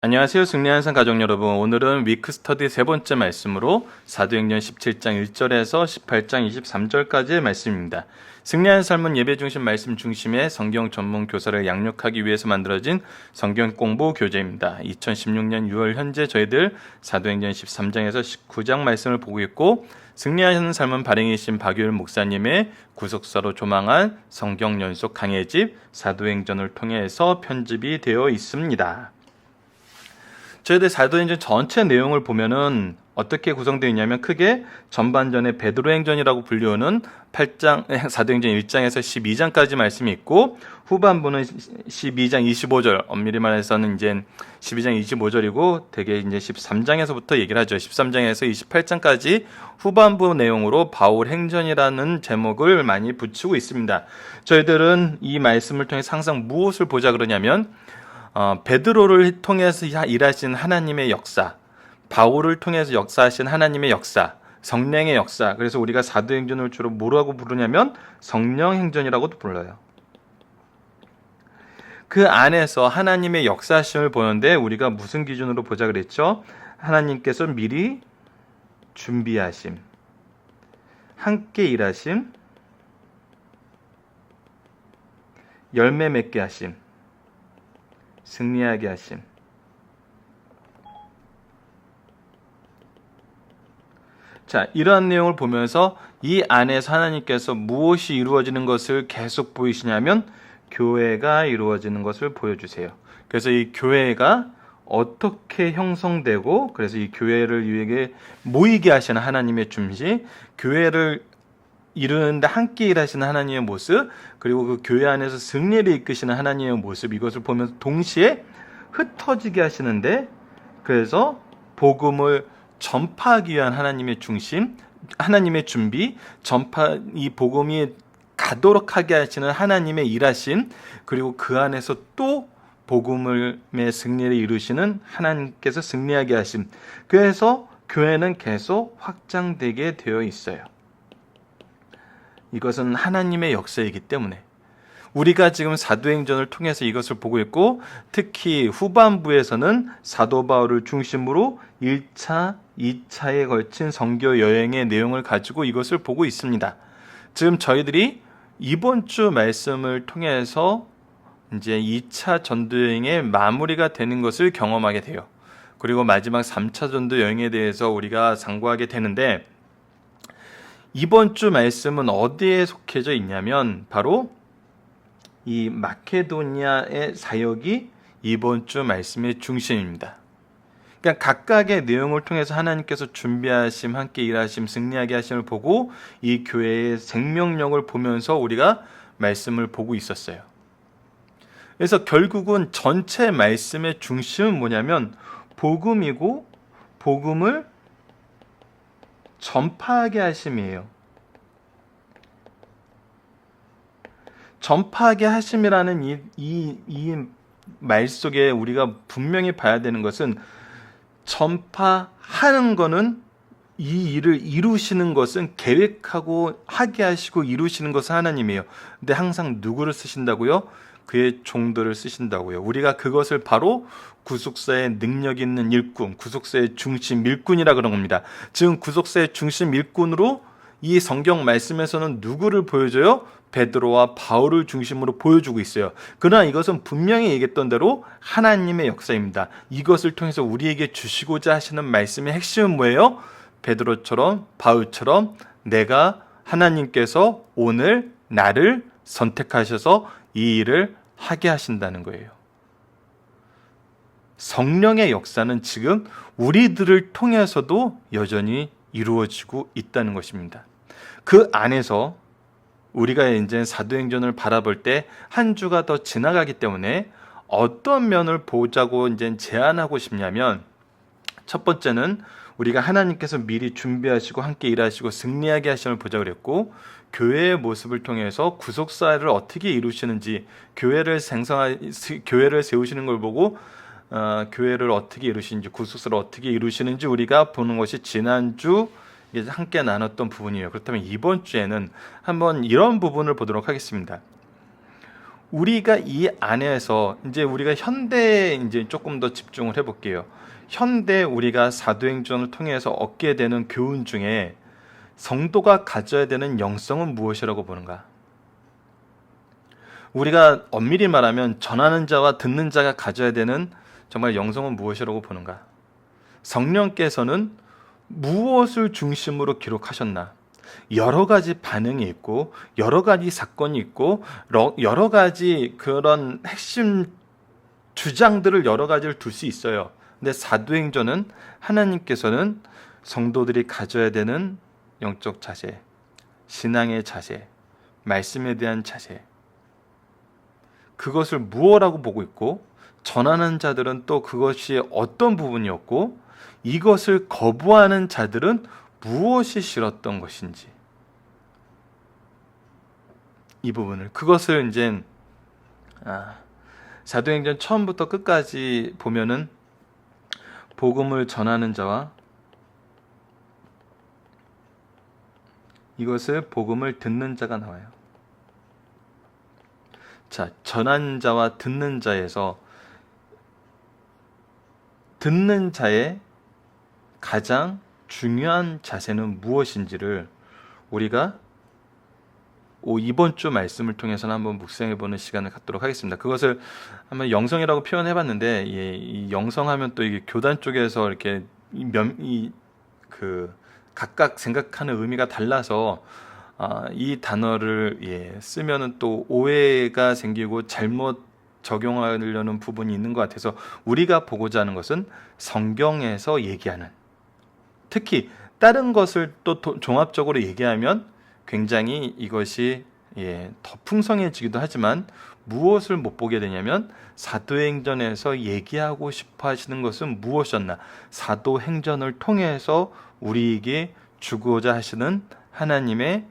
안녕하세요. 승리한산 가족 여러분. 오늘은 위크 스터디 세 번째 말씀으로 사도행전 17장 1절에서 18장 23절까지의 말씀입니다. 승리한 삶은 예배 중심 말씀 중심의 성경 전문 교사를 양육하기 위해서 만들어진 성경 공부 교재입니다. 2016년 6월 현재 저희들 사도행전 13장에서 19장 말씀을 보고 있고, 승리하는 삶은 발행이신 박유일 목사님의 구속사로 조망한 성경 연속 강해집 사도행전을 통해서 편집이 되어 있습니다. 저희들 사도행전 전체 내용을 보면은 어떻게 구성되어 있냐면, 크게 전반전에 베드로행전이라고 불리우는 8장 사도행전 1장에서 12장까지 말씀이 있고, 후반부는 12장 25절, 엄밀히 말해서는 이제 12장 25절이고 되게 이제 13장에서부터 얘기를 하죠. 13장에서 28장까지 후반부 내용으로 바울 행전이라는 제목을 많이 붙이고 있습니다. 저희들은 이 말씀을 통해 항상 무엇을 보자 그러냐면, 베드로를 통해서 일하신 하나님의 역사, 바울을 통해서 역사하신 하나님의 역사, 성령의 역사. 그래서 우리가 사도행전을 주로 뭐라고 부르냐면 성령행전이라고도 불러요. 그 안에서 하나님의 역사심을 보는데 우리가 무슨 기준으로 보자 그랬죠? 하나님께서 미리 준비하심, 함께 일하심, 열매 맺게 하심, 승리하게 하심. 자, 이러한 내용을 보면서 이 안에서 하나님께서 무엇이 이루어지는 것을 계속 보이시냐면 교회가 이루어지는 것을 보여주세요. 그래서 이 교회가 어떻게 형성되고, 그래서 이 교회를 위해 모이게 하시는 하나님의 중심, 교회를 이루는데 함께 일하시는 하나님의 모습, 그리고 그 교회 안에서 승리를 이끄시는 하나님의 모습, 이것을 보면서 동시에 흩어지게 하시는데, 그래서 복음을 전파하기 위한 하나님의 중심, 하나님의 준비, 이 복음이 가도록 하게 하시는 하나님의 일하심, 그리고 그 안에서 또 복음의 승리를 이루시는 하나님께서 승리하게 하심. 그래서 교회는 계속 확장되게 되어 있어요. 이것은 하나님의 역사이기 때문에 우리가 지금 사도행전을 통해서 이것을 보고 있고, 특히 후반부에서는 사도 바울을 중심으로 1차, 2차에 걸친 선교 여행의 내용을 가지고 이것을 보고 있습니다. 지금 저희들이 이번 주 말씀을 통해서 이제 2차 전도 여행의 마무리가 되는 것을 경험하게 돼요. 그리고 마지막 3차 전도 여행에 대해서 우리가 상고하게 되는데, 이번 주 말씀은 어디에 속해져 있냐면 바로 이 마케도니아의 사역이 이번 주 말씀의 중심입니다. 그러니까 각각의 내용을 통해서 하나님께서 준비하심, 함께 일하심, 승리하게 하심을 보고 이 교회의 생명력을 보면서 우리가 말씀을 보고 있었어요. 그래서 결국은 전체 말씀의 중심은 뭐냐면 복음이고, 복음을 전파하게 하심이에요. 전파하게 하심이라는 이 말 속에 우리가 분명히 봐야 되는 것은, 전파하는 거는, 이 일을 이루시는 것은, 계획하고 하게 하시고 이루시는 것은 하나님이에요. 근데 항상 누구를 쓰신다고요? 그의 종들을 쓰신다고요. 우리가 그것을 바로 구속사의 능력 있는 일꾼, 구속사의 중심 일꾼이라 그런 겁니다. 지금 구속사의 중심 일꾼으로 이 성경 말씀에서는 누구를 보여줘요? 베드로와 바울을 중심으로 보여주고 있어요. 그러나 이것은 분명히 얘기했던 대로 하나님의 역사입니다. 이것을 통해서 우리에게 주시고자 하시는 말씀의 핵심은 뭐예요? 베드로처럼, 바울처럼 내가, 하나님께서 오늘 나를 선택하셔서 이 일을 하게 하신다는 거예요. 성령의 역사는 지금 우리들을 통해서도 여전히 이루어지고 있다는 것입니다. 그 안에서 우리가 이제 사도행전을 바라볼 때 한 주가 더 지나가기 때문에 어떤 면을 보자고 이제 제안하고 싶냐면, 첫 번째는 우리가 하나님께서 미리 준비하시고 함께 일하시고 승리하게 하심을 보자 그랬고, 교회의 모습을 통해서 구속사를 어떻게 이루시는지, 교회를 세우시는 걸 보고 교회를 어떻게 이루시는지, 구속사를 어떻게 이루시는지 우리가 보는 것이 지난주 함께 나눴던 부분이에요. 그렇다면 이번 주에는 한번 이런 부분을 보도록 하겠습니다. 우리가 이 안에서 이제 우리가 현대에 이제 조금 더 집중을 해볼게요. 현대 우리가 사도행전을 통해서 얻게 되는 교훈 중에 성도가 가져야 되는 영성은 무엇이라고 보는가? 우리가 엄밀히 말하면 전하는 자와 듣는 자가 가져야 되는 정말 영성은 무엇이라고 보는가? 성령께서는 무엇을 중심으로 기록하셨나? 여러 가지 반응이 있고 여러 가지 사건이 있고 여러 가지 그런 핵심 주장들을 여러 가지를 둘 수 있어요. 근데 사도행전은 하나님께서는 성도들이 가져야 되는 영적 자세, 신앙의 자세, 말씀에 대한 자세, 그것을 무엇이라고 보고 있고, 전하는 자들은 또 그것이 어떤 부분이었고, 이것을 거부하는 자들은 무엇이 싫었던 것인지, 이 부분을, 그것을 이제 사도행전 처음부터 끝까지 보면은 복음을 전하는 자와 이것을 복음을 듣는 자가 나와요. 자, 전하는 자와 듣는 자에서 듣는 자의 가장 중요한 자세는 무엇인지를 우리가 이번 주 말씀을 통해서는 한번 묵상해보는 시간을 갖도록 하겠습니다. 그것을 한번 영성이라고 표현해봤는데, 이 영성하면 또 이게 교단 쪽에서 이렇게 각각 생각하는 의미가 달라서 이 단어를 쓰면은 또 오해가 생기고 잘못 적용하려는 부분이 있는 것 같아서 우리가 보고자 하는 것은 성경에서 얘기하는, 특히 다른 것을 또 종합적으로 얘기하면 굉장히 이것이 더 풍성해지기도 하지만 무엇을 못 보게 되냐면 사도행전에서 얘기하고 싶어 하시는 것은 무엇이었나? 사도행전을 통해서 우리에게 주고자 하시는 하나님의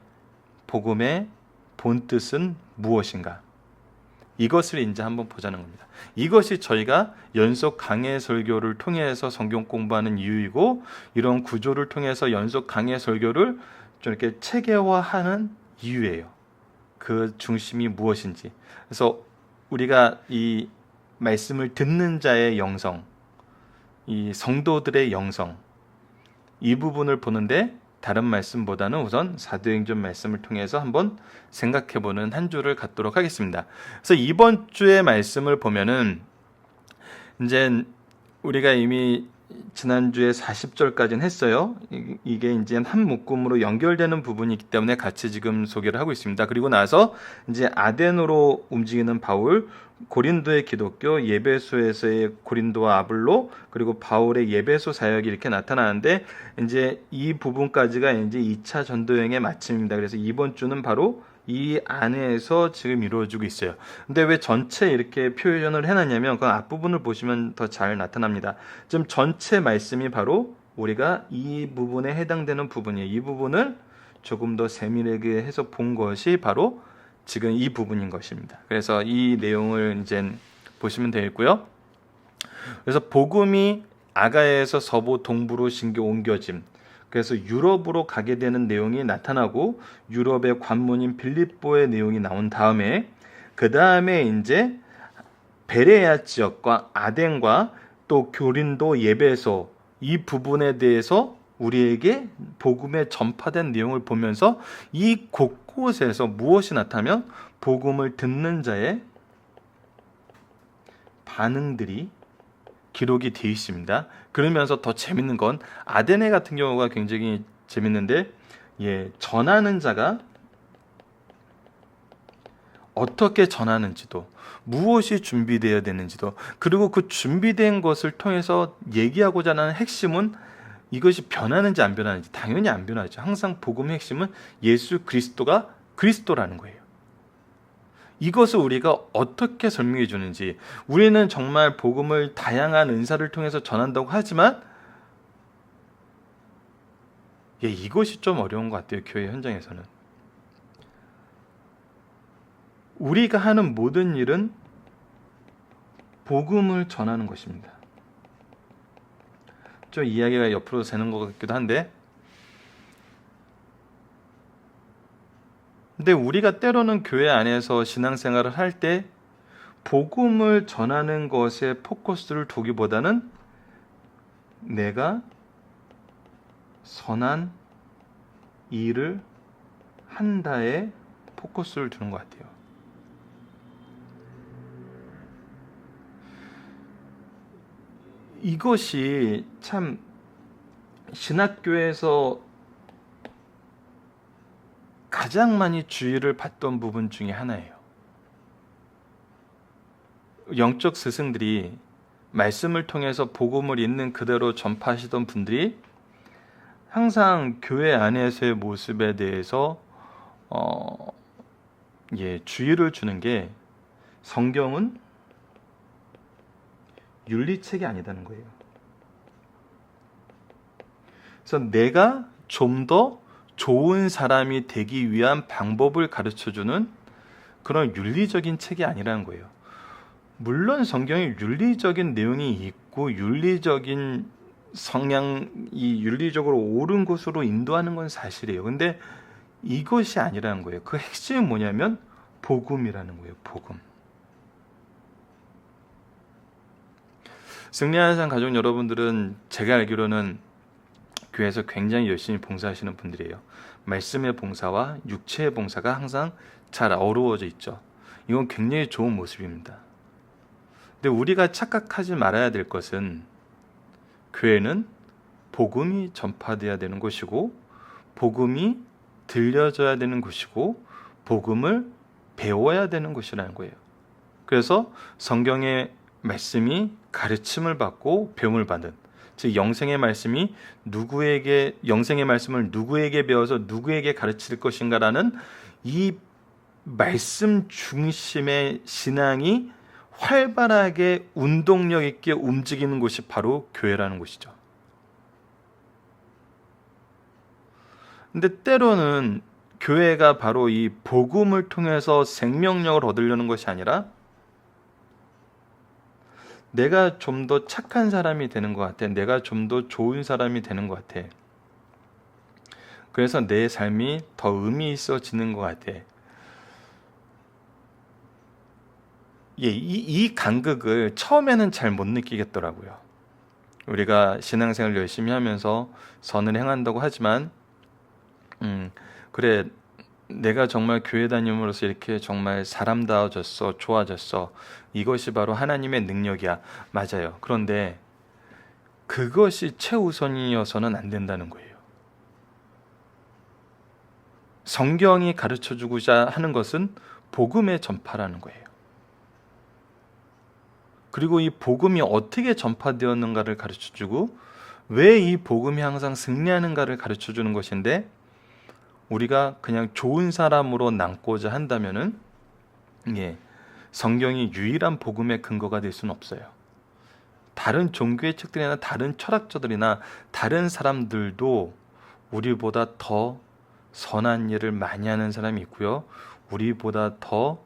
복음의 본뜻은 무엇인가? 이것을 이제 한번 보자는 겁니다. 이것이 저희가 연속 강해 설교를 통해서 성경 공부하는 이유이고, 이런 구조를 통해서 연속 강해 설교를 좀 이렇게 체계화하는 이유예요. 그 중심이 무엇인지. 그래서 우리가 이 말씀을 듣는 자의 영성, 이 성도들의 영성, 이 부분을 보는데 다른 말씀보다는 우선 사도행전 말씀을 통해서 한번 생각해보는 한 주를 갖도록 하겠습니다. 그래서 이번 주의 말씀을 보면은 이제 우리가 이미 지난주에 40절까지는 했어요. 이게 이제 한 묶음으로 연결되는 부분이 있기 때문에 같이 지금 소개를 하고 있습니다. 그리고 나서 이제 아덴으로 움직이는 바울, 고린도의 기독교, 예배소에서의 고린도와 아블로, 그리고 바울의 예배소 사역이 이렇게 나타나는데, 이제 이 부분까지가 이제 2차 전도여행의 마침입니다. 그래서 이번 주는 바로 이 안에서 지금 이루어지고 있어요. 근데 왜 전체 이렇게 표현을 해놨냐면 그 앞부분을 보시면 더 잘 나타납니다. 지금 전체 말씀이 바로 우리가 이 부분에 해당되는 부분이에요. 이 부분을 조금 더 세밀하게 해서 본 것이 바로 지금 이 부분인 것입니다. 그래서 이 내용을 이제 보시면 되겠고요. 그래서 복음이 아가야에서 서부 동부로 신교 옮겨짐, 그래서 유럽으로 가게 되는 내용이 나타나고 유럽의 관문인 빌립보의 내용이 나온 다음에 그 다음에 이제 베레아 지역과 아덴과 또 고린도 예배소, 이 부분에 대해서 우리에게 복음에 전파된 내용을 보면서 이 곳곳에서 무엇이 나타나면 복음을 듣는 자의 반응들이 기록이 되어 있습니다. 그러면서 더 재밌는 건 아데네 같은 경우가 굉장히 재밌는데, 전하는 자가 어떻게 전하는지도, 무엇이 준비되어야 되는지도, 그리고 그 준비된 것을 통해서 얘기하고자 하는 핵심은 이것이 변하는지 안 변하는지, 당연히 안 변하죠. 항상 복음의 핵심은 예수 그리스도가 그리스도라는 거예요. 이것을 우리가 어떻게 설명해 주는지, 우리는 정말 복음을 다양한 은사를 통해서 전한다고 하지만 이것이 좀 어려운 것 같아요. 교회 현장에서는 우리가 하는 모든 일은 복음을 전하는 것입니다. 좀 이야기가 옆으로 새는 것 같기도 한데, 근데 우리가 때로는 교회 안에서 신앙생활을 할 때 복음을 전하는 것에 포커스를 두기보다는 내가 선한 일을 한다에 포커스를 두는 것 같아요. 이것이 참 신학교에서 가장 많이 주의를 받던 부분 중에 하나예요. 영적 스승들이 말씀을 통해서 복음을 있는 그대로 전파하시던 분들이 항상 교회 안에서의 모습에 대해서 주의를 주는 게 성경은 윤리책이 아니다는 거예요. 그래서 내가 좀 더 좋은 사람이 되기 위한 방법을 가르쳐주는 그런 윤리적인 책이 아니라는 거예요. 물론 성경에 윤리적인 내용이 있고 윤리적인 성향이 윤리적으로 옳은 곳으로 인도하는 건 사실이에요. 근데 이것이 아니라는 거예요. 그 핵심이 뭐냐면 복음이라는 거예요. 복음. 승리하는 삶 가족 여러분들은 제가 알기로는 교회에서 굉장히 열심히 봉사하시는 분들이에요. 말씀의 봉사와 육체의 봉사가 항상 잘 어우러져 있죠. 이건 굉장히 좋은 모습입니다. 근데 우리가 착각하지 말아야 될 것은 교회는 복음이 전파되어야 되는 곳이고 복음이 들려져야 되는 곳이고 복음을 배워야 되는 곳이라는 거예요. 그래서 성경의 말씀이 가르침을 받고 배움을 받는, 즉 영생의 말씀을 누구에게 배워서 누구에게 가르칠 것인가라는 이 말씀 중심의 신앙이 활발하게 운동력 있게 움직이는 곳이 바로 교회라는 곳이죠. 근데 때로는 교회가 바로 이 복음을 통해서 생명력을 얻으려는 것이 아니라 내가 좀 더 착한 사람이 되는 것 같아. 내가 좀 더 좋은 사람이 되는 것 같아. 그래서 내 삶이 더 의미 있어지는 것 같아. 이 간극을 처음에는 잘 못 느끼겠더라고요. 우리가 신앙생활 열심히 하면서 선을 행한다고 하지만 그래, 내가 정말 교회 다님으로써 이렇게 정말 사람다워졌어, 좋아졌어. 이것이 바로 하나님의 능력이야. 맞아요. 그런데 그것이 최우선이어서는 안 된다는 거예요. 성경이 가르쳐주고자 하는 것은 복음의 전파라는 거예요. 그리고 이 복음이 어떻게 전파되었는가를 가르쳐주고 왜 이 복음이 항상 승리하는가를 가르쳐주는 것인데 우리가 그냥 좋은 사람으로 남고자 한다면은 성경이 유일한 복음의 근거가 될 수는 없어요. 다른 종교의 책들이나 다른 철학자들이나 다른 사람들도 우리보다 더 선한 일을 많이 하는 사람이 있고요. 우리보다 더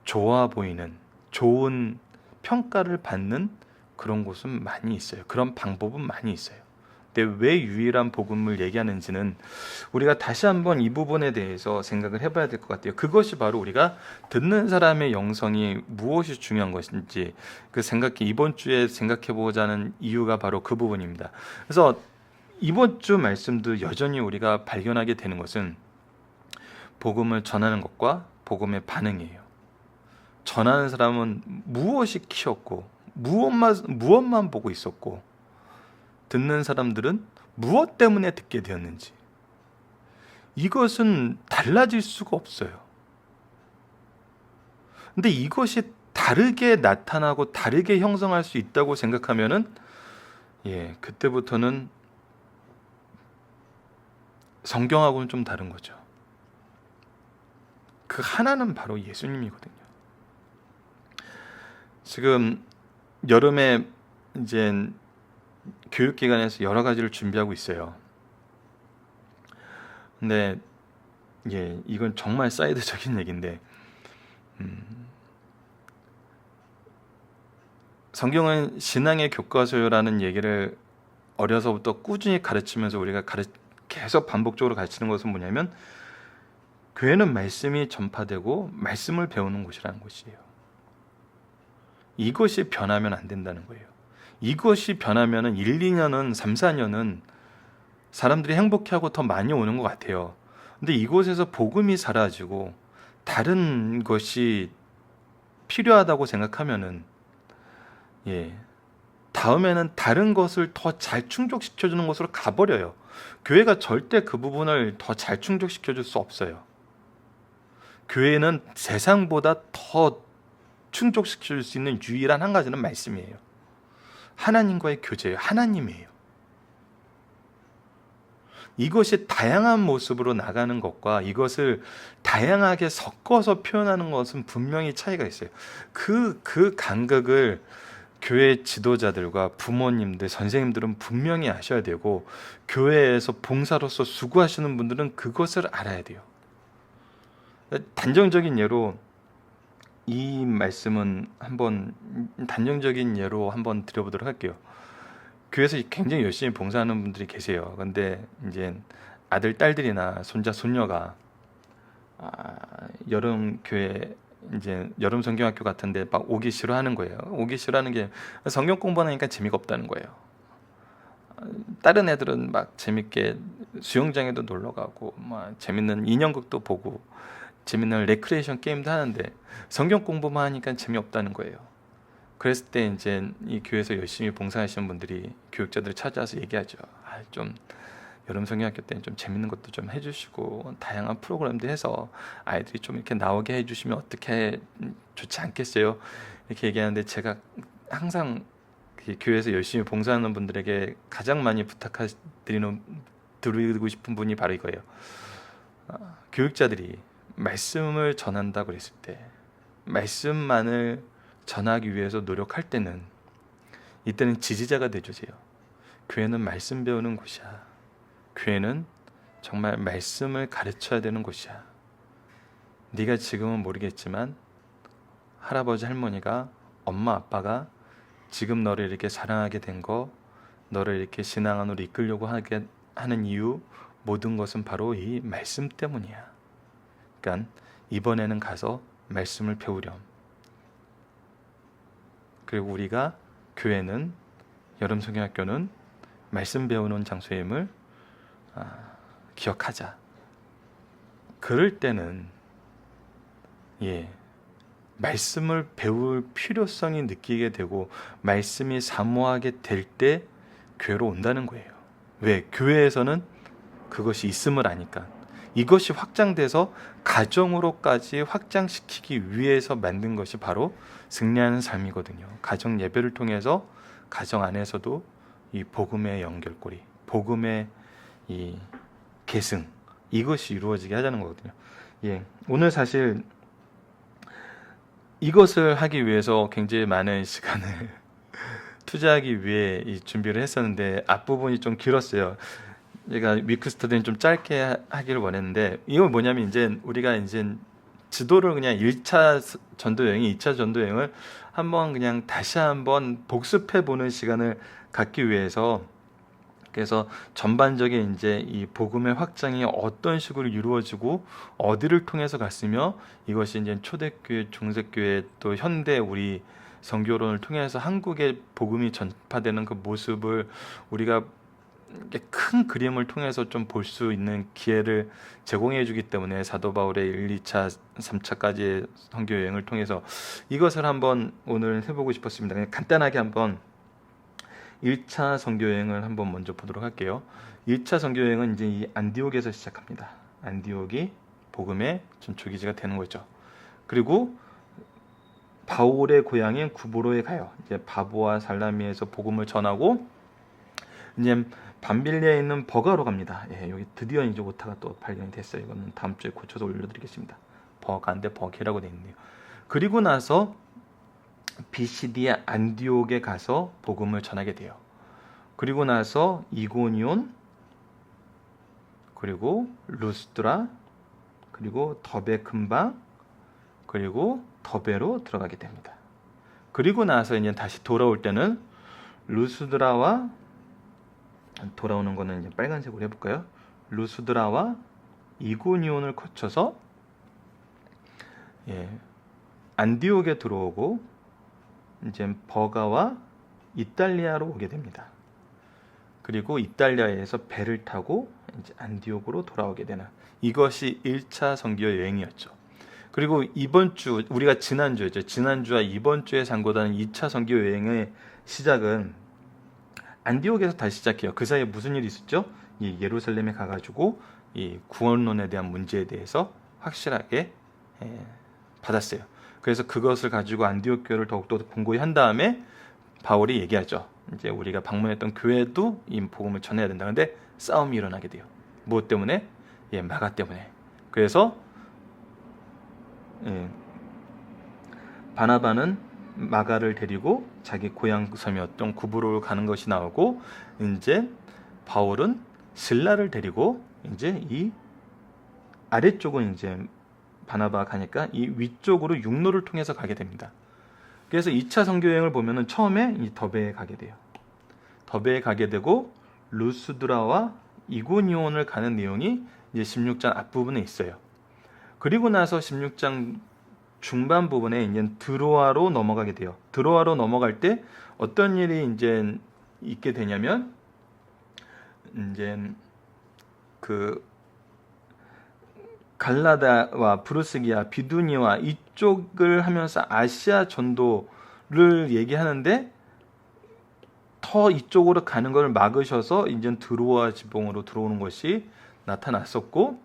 좋아 보이는 좋은 평가를 받는 그런 곳은 많이 있어요. 그런 방법은 많이 있어요. 근데 왜 유일한 복음을 얘기하는지는 우리가 다시 한번 이 부분에 대해서 생각을 해봐야 될 것 같아요. 그것이 바로 우리가 듣는 사람의 영성이 무엇이 중요한 것인지 이번 주에 생각해보자는 이유가 바로 그 부분입니다. 그래서 이번 주 말씀도 여전히 우리가 발견하게 되는 것은 복음을 전하는 것과 복음의 반응이에요. 전하는 사람은 무엇이 키웠고 무엇만 보고 있었고 듣는 사람들은 무엇 때문에 듣게 되었는지 이것은 달라질 수가 없어요. 근데 이것이 다르게 나타나고 다르게 형성할 수 있다고 생각하면은 그때부터는 성경하고는 좀 다른 거죠. 그 하나는 바로 예수님이거든요. 지금 여름에 이제 교육기관에서 여러 가지를 준비하고 있어요. 근데 이건 정말 사이드적인 얘기인데 성경은 신앙의 교과서라는 얘기를 어려서부터 꾸준히 가르치면서 우리가 계속 반복적으로 가르치는 것은 뭐냐면 교회는 말씀이 전파되고 말씀을 배우는 곳이라는 것이에요. 이것이 변하면 안 된다는 거예요. 이것이 변하면 1, 2년은 3, 4년은 사람들이 행복해하고 더 많이 오는 것 같아요. 근데 이곳에서 복음이 사라지고 다른 것이 필요하다고 생각하면은 다음에는 다른 것을 더 잘 충족시켜주는 것으로 가버려요. 교회가 절대 그 부분을 더 잘 충족시켜줄 수 없어요. 교회는 세상보다 더 충족시켜줄 수 있는 유일한 한 가지는 말씀이에요. 하나님과의 교제예요. 하나님이에요. 이것이 다양한 모습으로 나가는 것과 이것을 다양하게 섞어서 표현하는 것은 분명히 차이가 있어요. 그 간극을 교회 지도자들과 부모님들, 선생님들은 분명히 아셔야 되고, 교회에서 봉사로서 수고하시는 분들은 그것을 알아야 돼요. 단정적인 예로 이 말씀은 단정적인 예로 한번 드려보도록 할게요. 교회에서 굉장히 열심히 봉사하는 분들이 계세요. 근데 이제 아들, 딸들이나 손자, 손녀가 여름 교회, 이제 여름 성경학교 같은데 막 오기 싫어하는 거예요. 오기 싫어하는 게 성경 공부하니까 재미가 없다는 거예요. 다른 애들은 막 재밌게 수영장에도 놀러 가고 막 재밌는 인형극도 보고 재밌는 레크레이션 게임도 하는데 성경 공부만 하니까 재미없다는 거예요. 그랬을 때 이제 이 교회에서 열심히 봉사하시는 분들이 교육자들을 찾아와서 얘기하죠. 좀 여름 성경학교 때는 좀 재밌는 것도 좀 해주시고 다양한 프로그램도 해서 아이들이 좀 이렇게 나오게 해주시면 어떻게 좋지 않겠어요? 이렇게 얘기하는데 제가 항상 교회에서 열심히 봉사하는 분들에게 가장 많이 드리고 싶은 분이 바로 이거예요. 교육자들이 말씀을 전한다고 그랬을 때, 말씀만을 전하기 위해서 노력할 때는 이때는 지지자가 되주세요. 교회는 말씀 배우는 곳이야. 교회는 정말 말씀을 가르쳐야 되는 곳이야. 네가 지금은 모르겠지만 할아버지 할머니가, 엄마 아빠가 지금 너를 이렇게 사랑하게 된 거, 너를 이렇게 신앙 안으로 이끌려고 하게 하는 이유, 모든 것은 바로 이 말씀 때문이야. 그러니까 이번에는 가서 말씀을 배우렴. 그리고 우리가 교회는, 여름 성경학교는 말씀 배우는 장소임을 기억하자. 그럴 때는 말씀을 배울 필요성이 느끼게 되고 말씀이 사모하게 될 때 교회로 온다는 거예요. 왜? 교회에서는 그것이 있음을 아니까. 이것이 확장돼서 가정으로까지 확장시키기 위해서 만든 것이 바로 승리하는 삶이거든요. 가정 예배를 통해서 가정 안에서도 이 복음의 연결고리, 복음의 이 계승, 이것이 이루어지게 하자는 거거든요. 오늘 사실 이것을 하기 위해서 굉장히 많은 시간을 투자하기 위해 이 준비를 했었는데 앞부분이 좀 길었어요. 제가 위크 스터디는 좀 짧게 하기를 원했는데, 이건 뭐냐면 이제 우리가 이제 지도를 그냥 1차 전도 여행, 2차 전도 여행을 한번 그냥 다시 한번 복습해 보는 시간을 갖기 위해서, 그래서 전반적인 이제 이 복음의 확장이 어떤 식으로 이루어지고 어디를 통해서 갔으며, 이것이 이제 초대교회, 중세교회 또 현대 우리 선교론을 통해서 한국의 복음이 전파되는 그 모습을 우리가 큰 그림을 통해서 좀 볼 수 있는 기회를 제공해 주기 때문에 사도 바울의 1, 2차, 3차까지의 선교 여행을 통해서 이것을 한번 오늘 해보고 싶었습니다. 그냥 간단하게 한번 1차 선교 여행을 한번 먼저 보도록 할게요. 1차 선교 여행은 이제 이 안디옥에서 시작합니다. 안디옥이 복음의 전초기지가 되는 거죠. 그리고 바울의 고향인 구브로에 가요. 이제 바보와 살라미에서 복음을 전하고 이제 밤빌리에 있는 버가로 갑니다. 여기 드디어 이제 오타가 또 발견이 됐어요. 이거는 다음 주에 고쳐서 올려드리겠습니다. 버가인데 버기라고 되어 있네요. 그리고 나서 비시디의 안디옥에 가서 복음을 전하게 돼요. 그리고 나서 이고니온, 그리고 루스드라, 그리고 더베 근방, 그리고 더베로 들어가게 됩니다. 그리고 나서 이제 다시 돌아올 때는 루스드라와, 돌아오는 거는 이제 빨간색으로 해볼까요? 루스드라와 이고니온을 거쳐서 예, 안디옥에 들어오고 이제 버가와 이탈리아로 오게 됩니다. 그리고 이탈리아에서 배를 타고 이제 안디옥으로 돌아오게 되는, 이것이 1차 선교 여행이었죠. 그리고 이번 주, 우리가 지난주였죠. 지난주와 이번 주에 상고하는 2차 선교 여행의 시작은 안디옥에서 다시 시작해요. 그 사이에 무슨 일이 있었죠? 이 예루살렘에 가가지고 이 구원론에 대한 문제에 대해서 확실하게 받았어요. 그래서 그것을 가지고 안디옥 교회를 더욱더 공고히 한 다음에 바울이 얘기하죠. 이제 우리가 방문했던 교회도 이 복음을 전해야 된다. 근데 싸움이 일어나게 돼요. 무엇 때문에? 마가 때문에. 그래서 바나바는 마가를 데리고 자기 고향 섬이었던 구브로로 가는 것이 나오고, 이제 바울은 실라를 데리고 이제 이 아래쪽은 이제 바나바가 가니까 이 위쪽으로 육로를 통해서 가게 됩니다. 그래서 2차 선교 여행을 보면은 처음에 이 더베에 가게 돼요. 더베에 가게 되고 루스드라와 이고니온을 가는 내용이 이제 16장 앞부분에 있어요. 그리고 나서 16장 중반 부분에 이제 드로아로 넘어가게 돼요. 드로아로 넘어갈 때 어떤 일이 이제 있게 되냐면, 이제 그 갈라다와 브루스기아, 비두니와 이쪽을 하면서 아시아 전도를 얘기하는데 더 이쪽으로 가는 걸 막으셔서 이제 드로아 지방으로 들어오는 것이 나타났었고,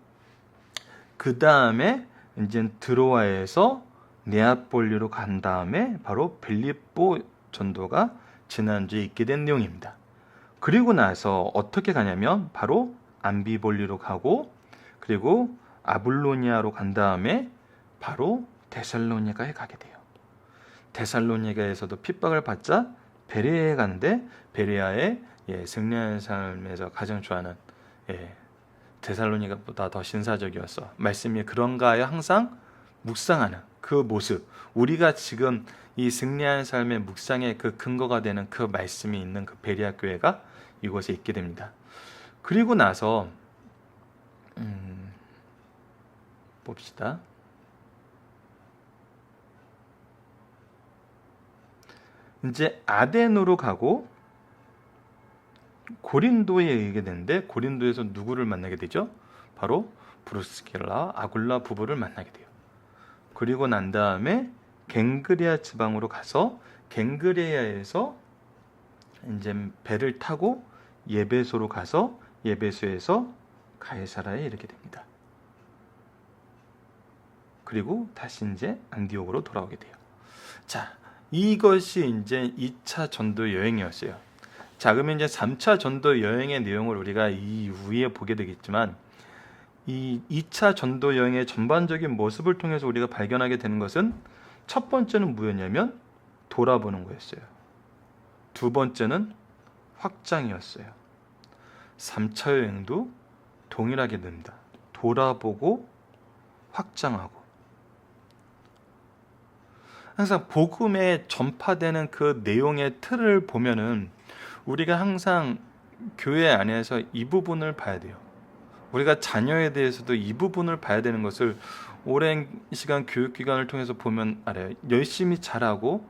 그 다음에 이제 드로아에서 네아폴리로 간 다음에 바로 빌립보 전도가 지난주에 있게 된 내용입니다. 그리고 나서 어떻게 가냐면 바로 암비볼리로 가고, 그리고 아블로니아로 간 다음에 바로 데살로니가에 가게 돼요. 데살로니가에서도 핍박을 받자 베레아에 가는데, 베레아의 승리하는 삶에서 가장 좋아하는 데살로니가보다 더 신사적이었어. 말씀이 그런가요? 항상 묵상하는 그 모습, 우리가 지금 이 승리하는 삶의 묵상의 그 근거가 되는 그 말씀이 있는 그 베레아 교회가 이곳에 있게 됩니다. 그리고 나서 봅시다. 이제 아덴으로 가고 고린도에 이르게 되는데, 고린도에서 누구를 만나게 되죠? 바로 브루스길라, 아굴라 부부를 만나게 돼요. 그리고 난 다음에 갱그레아 지방으로 가서 갱그레아에서 이제 배를 타고 예베소로 가서 예베소에서 가이사라에 이르게 됩니다. 그리고 다시 이제 안디옥으로 돌아오게 돼요. 자, 이것이 이제 2차 전도 여행이었어요. 자, 그러면 이제 3차 전도 여행의 내용을 우리가 이후에 보게 되겠지만, 이 2차 전도 여행의 전반적인 모습을 통해서 우리가 발견하게 되는 것은, 첫 번째는 뭐였냐면 돌아보는 거였어요. 두 번째는 확장이었어요. 3차 여행도 동일하게 됩니다. 돌아보고 확장하고. 항상 복음에 전파되는 그 내용의 틀을 보면은 우리가 항상 교회 안에서 이 부분을 봐야 돼요. 우리가 자녀에 대해서도 이 부분을 봐야 되는 것을 오랜 시간 교육기관을 통해서 보면 알아요. 열심히 잘하고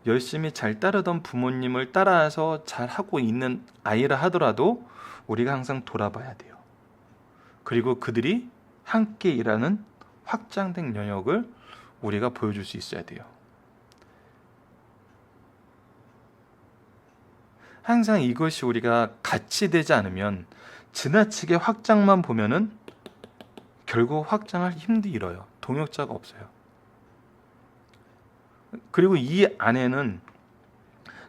열심히 잘 따르던 부모님을 따라서 잘하고 있는 아이라 하더라도 우리가 항상 돌아봐야 돼요. 그리고 그들이 함께 일하는 확장된 영역을 우리가 보여줄 수 있어야 돼요. 항상 이것이 우리가 같이 되지 않으면, 지나치게 확장만 보면은 결국 확장할 힘도 잃어요. 동역자가 없어요. 그리고 이 안에는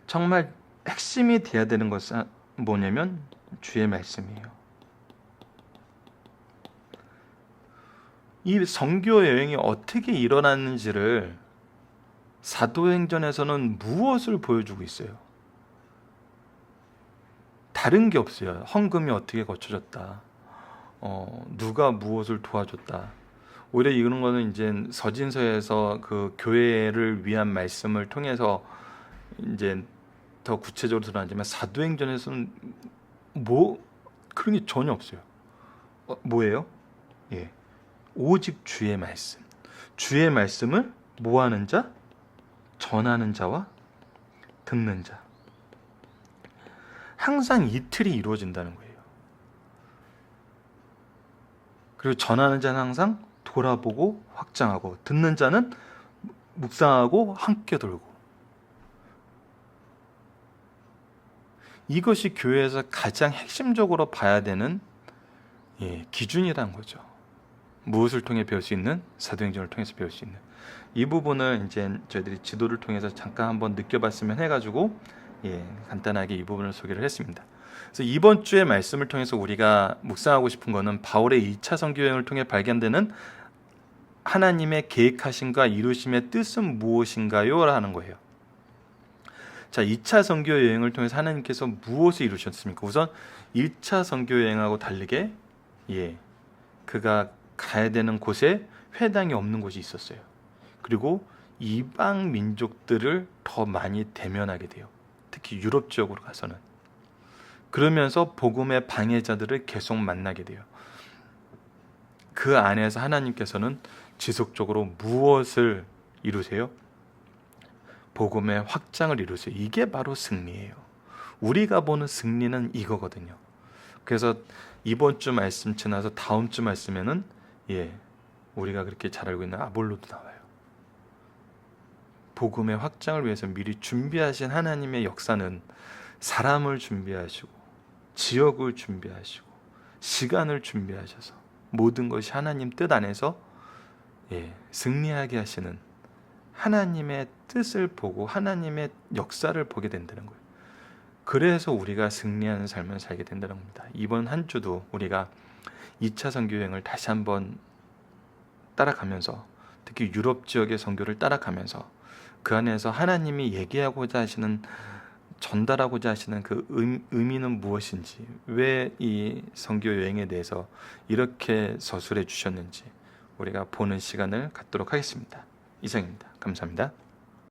정말 핵심이 돼야 되는 것은 뭐냐면 주의 말씀이에요. 이 선교 여행이 어떻게 일어났는지를 사도행전에서는 무엇을 보여주고 있어요? 다른 게 없어요. 헌금이 어떻게 거쳐졌다. 누가 무엇을 도와줬다. 오히려 이런 거는 이제 서진서에서 그 교회를 위한 말씀을 통해서 이제 더 구체적으로 드러나지만, 사도행전에서는 그런 게 전혀 없어요. 뭐예요? 오직 주의 말씀. 주의 말씀을 뭐하는 자? 전하는 자와 듣는 자. 항상 이 틀이 이루어진다는 거예요. 그리고 전하는 자는 항상 돌아보고 확장하고, 듣는 자는 묵상하고 함께 돌고. 이것이 교회에서 가장 핵심적으로 봐야 되는 기준이라는 거죠. 무엇을 통해 배울 수 있는? 사도행전을 통해서 배울 수 있는. 이 부분을 이제 저희들이 지도를 통해서 잠깐 한번 느껴봤으면 해가지고 간단하게 이 부분을 소개를 했습니다. 그래서 이번 주의 말씀을 통해서 우리가 묵상하고 싶은 것은 바울의 2차 선교 여행을 통해 발견되는 하나님의 계획하심과 이루심의 뜻은 무엇인가요? 라는 거예요. 자, 2차 선교 여행을 통해서 하나님께서 무엇을 이루셨습니까? 우선 1차 선교 여행하고 다르게 그가 가야 되는 곳에 회당이 없는 곳이 있었어요. 그리고 이방 민족들을 더 많이 대면하게 돼요. 특히 유럽 지역으로 가서는. 그러면서 복음의 방해자들을 계속 만나게 돼요. 그 안에서 하나님께서는 지속적으로 무엇을 이루세요? 복음의 확장을 이루세요. 이게 바로 승리예요. 우리가 보는 승리는 이거거든요. 그래서 이번 주 말씀 지나서 다음 주 말씀에는 우리가 그렇게 잘 알고 있는 아볼로도 나와요. 복음의 확장을 위해서 미리 준비하신 하나님의 역사는 사람을 준비하시고 지역을 준비하시고 시간을 준비하셔서 모든 것이 하나님 뜻 안에서 승리하게 하시는 하나님의 뜻을 보고 하나님의 역사를 보게 된다는 거예요. 그래서 우리가 승리하는 삶을 살게 된다는 겁니다. 이번 한 주도 우리가 2차 선교 여행을 다시 한번 따라가면서, 특히 유럽 지역의 선교를 따라가면서 그 안에서 하나님이 얘기하고자 하시는, 전달하고자 하시는 그 의미는 무엇인지, 왜 이 선교 여행에 대해서 이렇게 서술해 주셨는지 우리가 보는 시간을 갖도록 하겠습니다. 이상입니다. 감사합니다.